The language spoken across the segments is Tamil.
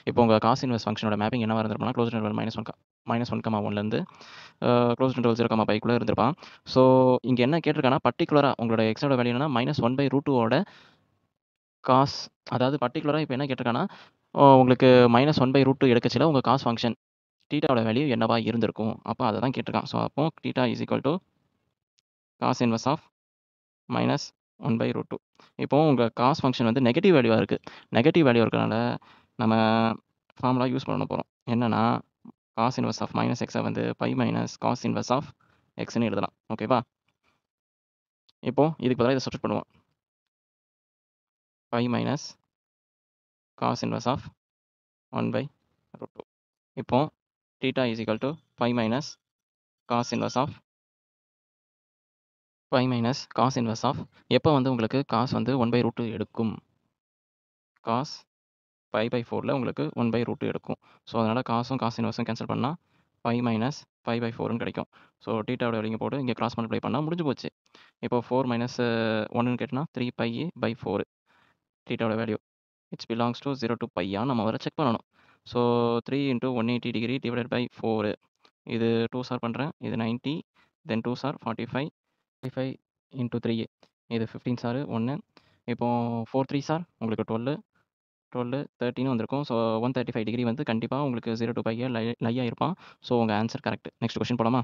இப்போ உங்கள் காஸ் இன்வெர்ஸ் ஃபங்க்ஷனோட மேப்பிங் என்னவாக இருந்திருப்பாங்கன்னா க்ளோஸ் இன்டர்வல் -1,-1,1லேருந்து க்ளோஸ் இன்டர்வல் 0,πக்குள்ளே இருந்திருப்பான். ஸோ இங்கே என்ன கேட்டிருக்காங்கன்னா பர்டிகுலராக உங்களோட எக்ஸோட வேல்யூ என்னன்னா -1/√2ஓட காஸ், அதாவது பர்டிகுலராக இப்போ என்ன கேட்டிருக்காங்கன்னா உங்களுக்கு -1/√2 எடுக்கச்சில உங்கள் காஸ் ஃபங்க்ஷன் தீட்டாவோட வேல்யூ என்னவா இருந்திருக்கும், அப்போ அதை தான் கேட்டிருக்கான். ஸோ அப்போ theta is equal to cos inverse of -1/√2. இப்போ உங்கள் காஸ் ஃபங்க்ஷன் வந்து நெகட்டிவ் வேல்யூவாக இருக்குது. நெகட்டிவ் வேல்யூ இருக்கிறனால நம்ம ஃபார்முலா யூஸ் பண்ண போகிறோம். என்னன்னா காஸ் இன்வெர்ஸ் ஆஃப் -xஐ வந்து pi minus cos inverse of எக்ஸ்ன்னு எழுதலாம். ஓகேவா? இப்போ இதுக்கு பதிலாக இதை சப்ஸ்டிட் பண்ணுவோம். Pi minus cos inverse of 1/√2. இப்போ theta is equal to pi minus cos inverse of எப்போ வந்து உங்களுக்கு காஸ் வந்து 1/√2 எடுக்கும், காஸ் π/4ல் உங்களுக்கு 1/√2 எடுக்கும். ஸோ அதனால் காசும் காஸ் இன்வெர்ஸும் கேன்சல் பண்ணால் பை மைனஸ் π/4ன்னு கிடைக்கும். ஸோ தீட்டாவோட வேல்யூ போட்டு இங்கே கிராஸ் மல்டிப்ளை பண்ணால் முடிஞ்சு போச்சு. இப்போ 4 மைனஸ் 1ன்னு கேட்டோன்னா 3π/4 தீட்டாவோட value it's belongs to 0 to π நம்ம வர செக் பண்ணணும். ஸோ 3 × 180 டிகிரி டிவைடட் பை 4, இது 2 சார் பண்ணுறேன், இது 90, தென் 2 சார் 45, 45 × 3 இது 15 சார் 1, இப்போ 4 3 சார் உங்களுக்கு 12, 13 வந்திருக்கும். ஸோ 135 டிகிரி வந்து கண்டிப்பாக உங்களுக்கு 0 to π லையாக இருப்பான். ஸோ உங்கள் ஆன்சர் கரெக்ட். நெக்ஸ்ட் கொஸ்டின் போலாமா?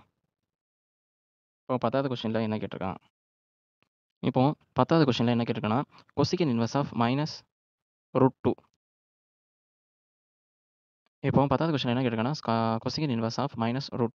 இப்போ 10வது கொஸ்டினில் என்ன கேட்டிருக்கான்? இப்போ 10வது கொஸ்டினில் என்ன கேட்டிருக்கான்னா கொசிகன் இன்வெர்ஸ் ஆஃப் -√2. இப்போ 10வது கொஸ்டின் என்ன கேட்டிருக்கான்னா கொசிகன் இன்வெர்ஸ் ஆஃப் -√2